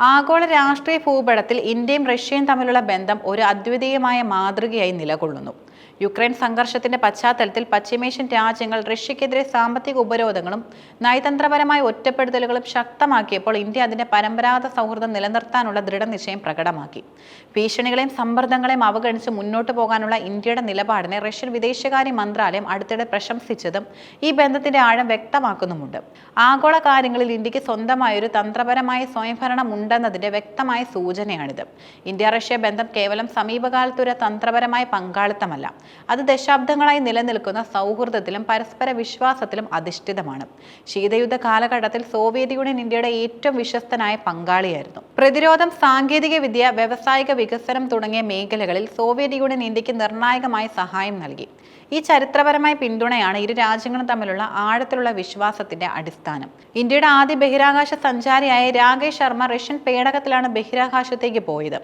ആഗോള രാഷ്ട്രീയ ഭൂപടത്തിൽ ഇന്ത്യയും റഷ്യയും തമ്മിലുള്ള ബന്ധം ഒരു അദ്വിതീയമായ മാതൃകയായി നിലകൊള്ളുന്നു. യുക്രൈൻ സംഘർഷത്തിന്റെ പശ്ചാത്തലത്തിൽ പശ്ചിമേഷ്യൻ രാജ്യങ്ങൾ റഷ്യക്കെതിരെ സാമ്പത്തിക ഉപരോധങ്ങളും നയതന്ത്രപരമായ ഒറ്റപ്പെടുത്തലുകളും ശക്തമാക്കിയപ്പോൾ ഇന്ത്യ അതിന്റെ പരമ്പരാഗത സൗഹൃദം നിലനിർത്താനുള്ള ദൃഢനിശ്ചയം പ്രകടമാക്കി. ഭീഷണികളെയും സമ്മർദ്ദങ്ങളെയും അവഗണിച്ച് മുന്നോട്ടു പോകാനുള്ള ഇന്ത്യയുടെ നിലപാടിനെ റഷ്യൻ വിദേശകാര്യ മന്ത്രാലയം അടുത്തിടെ പ്രശംസിച്ചതും ഈ ബന്ധത്തിന്റെ ആഴം വ്യക്തമാക്കുന്നുമുണ്ട്. ആഗോള കാര്യങ്ങളിൽ ഇന്ത്യക്ക് സ്വന്തമായൊരു തന്ത്രപരമായ സ്വയംഭരണം ഉണ്ടെന്നതിന്റെ വ്യക്തമായ സൂചനയാണിത്. ഇന്ത്യ റഷ്യ ബന്ധം കേവലം സമീപകാലത്തൊരു തന്ത്രപരമായ പങ്കാളിത്തമല്ല, അത് ദശാബ്ദങ്ങളായി നിലനിൽക്കുന്ന സൗഹൃദത്തിലും പരസ്പര വിശ്വാസത്തിലും അധിഷ്ഠിതമാണ്. ശീതയുദ്ധ കാലഘട്ടത്തിൽ സോവിയറ്റ് യൂണിയൻ ഇന്ത്യയുടെ ഏറ്റവും വിശ്വസ്തനായ പങ്കാളിയായിരുന്നു. പ്രതിരോധം, സാങ്കേതിക വിദ്യ, വ്യാവസായിക വികസനം തുടങ്ങിയ മേഖലകളിൽ സോവിയറ്റ് യൂണിയൻ ഇന്ത്യക്ക് നിർണായകമായ സഹായം നൽകി. ഈ ചരിത്രപരമായ പിന്തുണയാണ് ഇരു രാജ്യങ്ങളും തമ്മിലുള്ള ആഴത്തിലുള്ള വിശ്വാസത്തിന്റെ അടിസ്ഥാനം. ഇന്ത്യയുടെ ആദ്യ ബഹിരാകാശ സഞ്ചാരിയായ രാകേഷ് ശർമ്മ റഷ്യൻ പേടകത്തിലാണ് ബഹിരാകാശത്തേക്ക് പോയത്.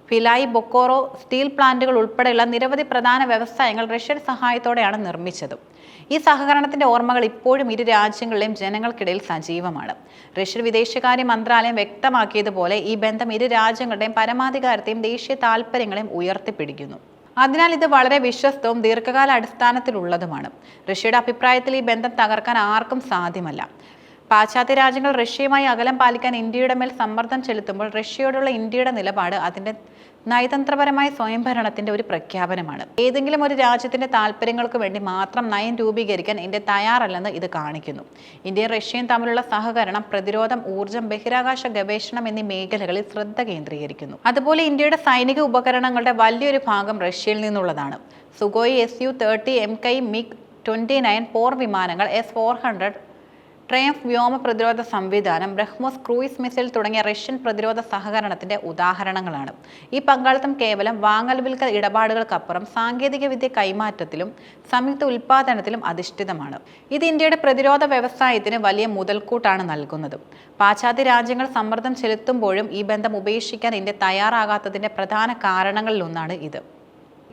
ഫിലായി, ബൊക്കോറോ സ്റ്റീൽ പ്ലാന്റുകൾ ഉൾപ്പെടെയുള്ള നിരവധി പ്രധാന വ്യവസായങ്ങൾ റഷ്യൻ സഹായത്തോടെയാണ് നിർമ്മിച്ചത്. ഈ സഹകരണത്തിന്റെ ഓർമ്മകൾ ഇപ്പോഴും ഇരു രാജ്യങ്ങളിലെയും ജനങ്ങൾക്കിടയിൽ സജീവമാണ്. റഷ്യൻ വിദേശകാര്യ മന്ത്രാലയം വ്യക്തമാക്കിയതുപോലെ ഈ ബന്ധം ഇരു രാജ്യങ്ങളുടെയും പരമാധികാരത്തെയും ദേശീയ താൽപര്യങ്ങളെയും ഉയർത്തിപ്പിടിക്കുന്നു. അതിനാൽ ഇത് വളരെ വിശ്വസ്തവും ദീർഘകാല അടിസ്ഥാനത്തിലുള്ളതുമാണ്. റഷ്യയുടെ അഭിപ്രായത്തിൽ ഈ ബന്ധം തകർക്കാൻ ആർക്കും സാധ്യമല്ല. പാശ്ചാത്യ രാജ്യങ്ങൾ റഷ്യയുമായി അകലം പാലിക്കാൻ ഇന്ത്യയുടെ മേൽ സമ്മർദ്ദം ചെലുത്തുമ്പോൾ റഷ്യയോടുള്ള ഇന്ത്യയുടെ നിലപാട് അതിന്റെ നയതന്ത്രപരമായ സ്വയംഭരണത്തിന്റെ ഒരു പ്രഖ്യാപനമാണ്. ഏതെങ്കിലും ഒരു രാജ്യത്തിന്റെ താല്പര്യങ്ങൾക്ക് വേണ്ടി മാത്രം നയം രൂപീകരിക്കാൻ ഇന്ത്യ തയ്യാറല്ലെന്ന് ഇത് കാണിക്കുന്നു. ഇന്ത്യയും റഷ്യയും തമ്മിലുള്ള സഹകരണം പ്രതിരോധം, ഊർജ്ജം, ബഹിരാകാശ ഗവേഷണം എന്നീ മേഖലകളിൽ ശ്രദ്ധ കേന്ദ്രീകരിക്കുന്നു. അതുപോലെ ഇന്ത്യയുടെ സൈനിക ഉപകരണങ്ങളുടെ വലിയൊരു ഭാഗം റഷ്യയിൽ നിന്നുള്ളതാണ്. സുഖോയ് Su-30, MK MiG-29 പോർ വിമാനങ്ങൾ, S-400 ട്രയംഫ് വ്യോമ പ്രതിരോധ സംവിധാനം, ബ്രഹ്മോസ് ക്രൂയിസ് മിസൈൽ തുടങ്ങിയ റഷ്യൻ പ്രതിരോധ സഹകരണത്തിന്റെ ഉദാഹരണങ്ങളാണ്. ഈ പങ്കാളിത്തം കേവലം വാങ്ങൽ വിൽക്കൽ ഇടപാടുകൾക്കപ്പുറം സാങ്കേതിക വിദ്യ കൈമാറ്റത്തിലും സംയുക്ത ഉൽപാദനത്തിലും അധിഷ്ഠിതമാണ്. ഇത് ഇന്ത്യയുടെ പ്രതിരോധ വ്യവസായത്തിന് വലിയ മുതൽക്കൂട്ടാണ് നൽകുന്നത്. പാശ്ചാത്യ രാജ്യങ്ങൾ സമ്മർദ്ദം ചെലുത്തുമ്പോഴും ഈ ബന്ധം ഉപേക്ഷിക്കാൻ ഇന്ത്യ തയ്യാറാകാത്തതിന്റെ പ്രധാന കാരണങ്ങളിലൊന്നാണ് ഇത്.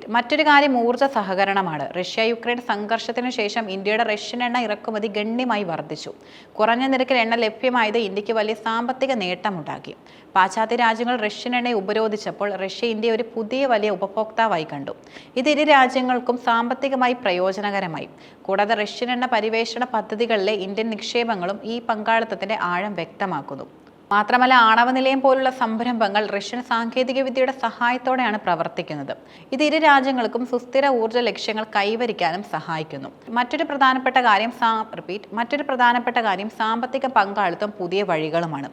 മറ്റൊരു കാര്യം ഊർജ്ജ സഹകരണമാണ്. റഷ്യ യുക്രൈൻ സംഘർഷത്തിനു ശേഷം ഇന്ത്യയുടെ റഷ്യൻ എണ്ണ ഇറക്കുമതി ഗണ്യമായി വർദ്ധിച്ചു. കുറഞ്ഞ നിരക്കിൽ എണ്ണ ലഭ്യമായത് ഇന്ത്യക്ക് വലിയ സാമ്പത്തിക നേട്ടമുണ്ടാക്കി. പാശ്ചാത്യ രാജ്യങ്ങൾ റഷ്യൻ എണ്ണയെ ഉപരോധിച്ചപ്പോൾ റഷ്യ ഇന്ത്യയെ ഒരു പുതിയ വലിയ ഉപഭോക്താവായി കണ്ടു. ഇത് ഇരു രാജ്യങ്ങൾക്കും സാമ്പത്തികമായി പ്രയോജനകരമായി. കൂടാതെ റഷ്യൻ എണ്ണ പരിവേഷണ പദ്ധതികളിലെ ഇന്ത്യൻ നിക്ഷേപങ്ങളും ഈ പങ്കാളിത്തത്തിന്റെ ആഴം വ്യക്തമാക്കുന്നു. മാത്രമല്ല, ആണവ നിലയം പോലുള്ള സംരംഭങ്ങൾ റഷ്യൻ സാങ്കേതിക വിദ്യയുടെ സഹായത്തോടെയാണ് പ്രവർത്തിക്കുന്നത്. ഇത് ഇരു രാജ്യങ്ങൾക്കും സുസ്ഥിര ഊർജ്ജ ലക്ഷ്യങ്ങൾ കൈവരിക്കാനും സഹായിക്കുന്നു. മറ്റൊരു പ്രധാനപ്പെട്ട കാര്യം സാമ്പത്തിക പങ്കാളിത്തം പുതിയ വഴികളുമാണ്.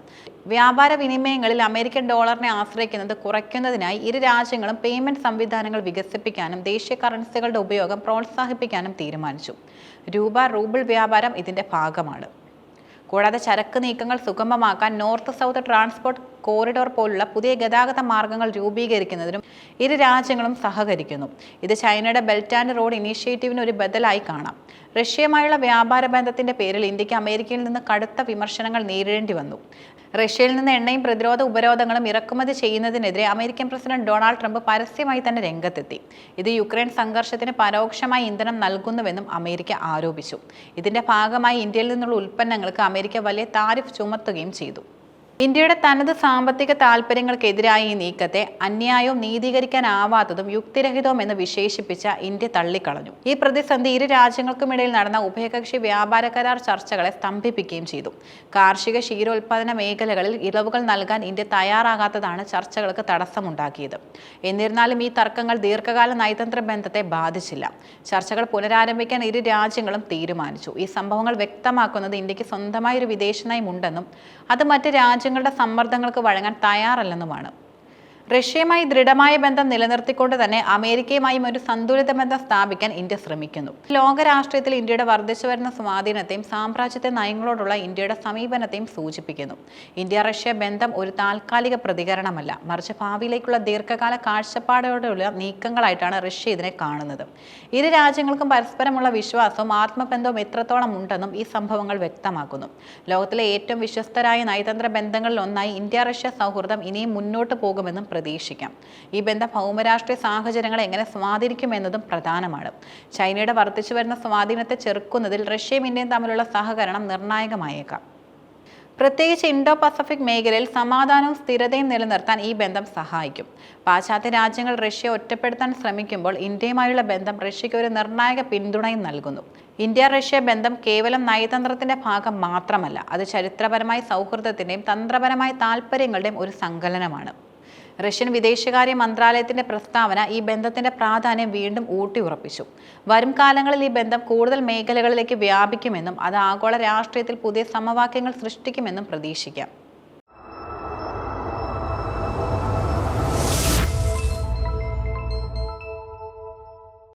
വ്യാപാര വിനിമയങ്ങളിൽ അമേരിക്കൻ ഡോളറിനെ ആശ്രയിക്കുന്നത് കുറയ്ക്കുന്നതിനായി ഇരു രാജ്യങ്ങളും പേയ്മെന്റ് സംവിധാനങ്ങൾ വികസിപ്പിക്കാനും ദേശീയ കറൻസികളുടെ ഉപയോഗം പ്രോത്സാഹിപ്പിക്കാനും തീരുമാനിച്ചു. രൂപ-റൂബിൾ വ്യാപാരം ഇതിന്റെ ഭാഗമാണ്. കൂടാതെ ചരക്ക് നീക്കങ്ങൾ സുഗമമാക്കാൻ നോർത്ത് സൗത്ത് ട്രാൻസ്പോർട്ട് കോറിഡോർ പോലുള്ള പുതിയ ഗതാഗത മാർഗങ്ങൾ രൂപീകരിക്കുന്നതിനും ഇരു രാജ്യങ്ങളും സഹകരിക്കുന്നു. ഇത് ചൈനയുടെ ബെൽറ്റ് ആൻഡ് റോഡ് ഇനീഷ്യേറ്റീവിന് ഒരു ബദലായി കാണാം. റഷ്യയുമായുള്ള വ്യാപാര ബന്ധത്തിന്റെ പേരിൽ ഇന്ത്യക്ക് അമേരിക്കയിൽ നിന്ന് കടുത്ത വിമർശനങ്ങൾ നേരിടേണ്ടി വന്നു. റഷ്യയിൽ നിന്ന് എണ്ണയും പ്രതിരോധ ഉപരോധങ്ങളും ഇറക്കുമതി ചെയ്യുന്നതിനെതിരെ അമേരിക്കൻ പ്രസിഡന്റ് ഡൊണാൾഡ് ട്രംപ് പരസ്യമായി തന്നെ രംഗത്തെത്തി. ഇത് യുക്രൈൻ സംഘർഷത്തിന് പരോക്ഷമായി ഇന്ധനം നൽകുന്നുവെന്നും അമേരിക്ക ആരോപിച്ചു. ഇതിന്റെ ഭാഗമായി ഇന്ത്യയിൽ നിന്നുള്ള ഉൽപ്പന്നങ്ങൾക്ക് അമേരിക്ക വലിയ താരിഫ് ചുമത്തുകയും ചെയ്തു. ഇന്ത്യയുടെ തനത് സാമ്പത്തിക താൽപര്യങ്ങൾക്കെതിരായ ഈ നീക്കത്തെ അന്യായവും നീതീകരിക്കാനാവാത്തതും യുക്തിരഹിതവും എന്ന് വിശേഷിപ്പിച്ച ഇന്ത്യ തള്ളിക്കളഞ്ഞു. ഈ പ്രതിസന്ധി ഇരു രാജ്യങ്ങൾക്കുമിടയിൽ നടന്ന ഉഭയകക്ഷി വ്യാപാര കരാർ ചർച്ചകളെ സ്തംഭിപ്പിക്കുകയും ചെയ്തു. കാർഷിക ക്ഷീരോത്പാദന മേഖലകളിൽ ഇളവുകൾ നൽകാൻ ഇന്ത്യ തയ്യാറാകാത്തതാണ് ചർച്ചകൾക്ക് തടസ്സമുണ്ടാക്കിയത്. എന്നിരുന്നാലും ഈ തർക്കങ്ങൾ ദീർഘകാല നയതന്ത്ര ബന്ധത്തെ ബാധിച്ചില്ല. ചർച്ചകൾ പുനരാരംഭിക്കാൻ ഇരു രാജ്യങ്ങളും തീരുമാനിച്ചു. ഈ സംഭവങ്ങൾ വ്യക്തമാക്കുന്നത് ഇന്ത്യക്ക് സ്വന്തമായ ഒരു വിദേശ നയമുണ്ടെന്നും അത് മറ്റ് രാജ്യങ്ങളുടെ സമ്മർദ്ദങ്ങൾക്ക് വഴങ്ങാൻ തയ്യാറല്ലെന്നുമാണ്. റഷ്യയുമായി ദൃഢമായ ബന്ധം നിലനിർത്തിക്കൊണ്ട് തന്നെ അമേരിക്കയുമായും ഒരു സന്തുലിത ബന്ധം സ്ഥാപിക്കാൻ ഇന്ത്യ ശ്രമിക്കുന്നു. ലോകരാഷ്ട്രീയത്തിൽ ഇന്ത്യയുടെ വർദ്ധിച്ചു വരുന്ന സ്വാധീനത്തെയും സാമ്രാജ്യത്വ നയങ്ങളോടുള്ള ഇന്ത്യയുടെ സമീപനത്തെയും സൂചിപ്പിക്കുന്നു. ഇന്ത്യ റഷ്യ ബന്ധം ഒരു താൽക്കാലിക പ്രതികരണമല്ല, മറിച്ച് ഭാവിയിലേക്കുള്ള ദീർഘകാല കാഴ്ചപ്പാടോടെയുള്ള നീക്കങ്ങളായിട്ടാണ് റഷ്യ ഇതിനെ കാണുന്നത്. ഇരു രാജ്യങ്ങൾക്കും പരസ്പരമുള്ള വിശ്വാസവും ആത്മബന്ധവും എത്രത്തോളം ഉണ്ടെന്നും ഈ സംഭവങ്ങൾ വ്യക്തമാക്കുന്നു. ലോകത്തിലെ ഏറ്റവും വിശ്വസ്തരായ നയതന്ത്ര ബന്ധങ്ങളിൽ ഒന്നായി ഇന്ത്യ റഷ്യ സൗഹൃദം ഇനിയും മുന്നോട്ട് പോകുമെന്നും പ്രതീക്ഷിക്കാം. ഈ ബന്ധം ഭൗമരാഷ്ട്രീയ സാഹചര്യങ്ങളെ എങ്ങനെ സ്വാധീനിക്കുമെന്നതും പ്രധാനമാണ്. ചൈനയുടെ വർദ്ധിച്ചു വരുന്ന സ്വാധീനത്തെ ചെറുക്കുന്നതിൽ റഷ്യയും ഇന്ത്യയും തമ്മിലുള്ള സഹകരണം നിർണായകമായേക്കാം. പ്രത്യേകിച്ച് ഇൻഡോ പസഫിക് മേഖലയിൽ സമാധാനവും സ്ഥിരതയും നിലനിർത്താൻ ഈ ബന്ധം സഹായിക്കും. പാശ്ചാത്യ രാജ്യങ്ങൾ റഷ്യയെ ഒറ്റപ്പെടുത്താൻ ശ്രമിക്കുമ്പോൾ ഇന്ത്യയുമായുള്ള ബന്ധം റഷ്യയ്ക്ക് ഒരു നിർണായക പിന്തുണയും നൽകുന്നു. ഇന്ത്യ-റഷ്യ ബന്ധം കേവലം നയതന്ത്രത്തിന്റെ ഭാഗം മാത്രമല്ല, അത് ചരിത്രപരമായ സൗഹൃദത്തിന്റെയും തന്ത്രപരമായ താൽപ്പര്യങ്ങളുടെയും ഒരു സങ്കലനമാണ്. റഷ്യൻ വിദേശകാര്യ മന്ത്രാലയത്തിന്റെ പ്രസ്താവന ഈ ബന്ധത്തിന്റെ പ്രാധാന്യം വീണ്ടും ഊട്ടിയുറപ്പിച്ചു. വരും കാലങ്ങളിൽ ഈ ബന്ധം കൂടുതൽ മേഖലകളിലേക്ക് വ്യാപിക്കുമെന്നും അത് ആഗോള രാഷ്ട്രീയത്തിൽ പുതിയ സമവാക്യങ്ങൾ സൃഷ്ടിക്കുമെന്നും പ്രതീക്ഷിക്കാം.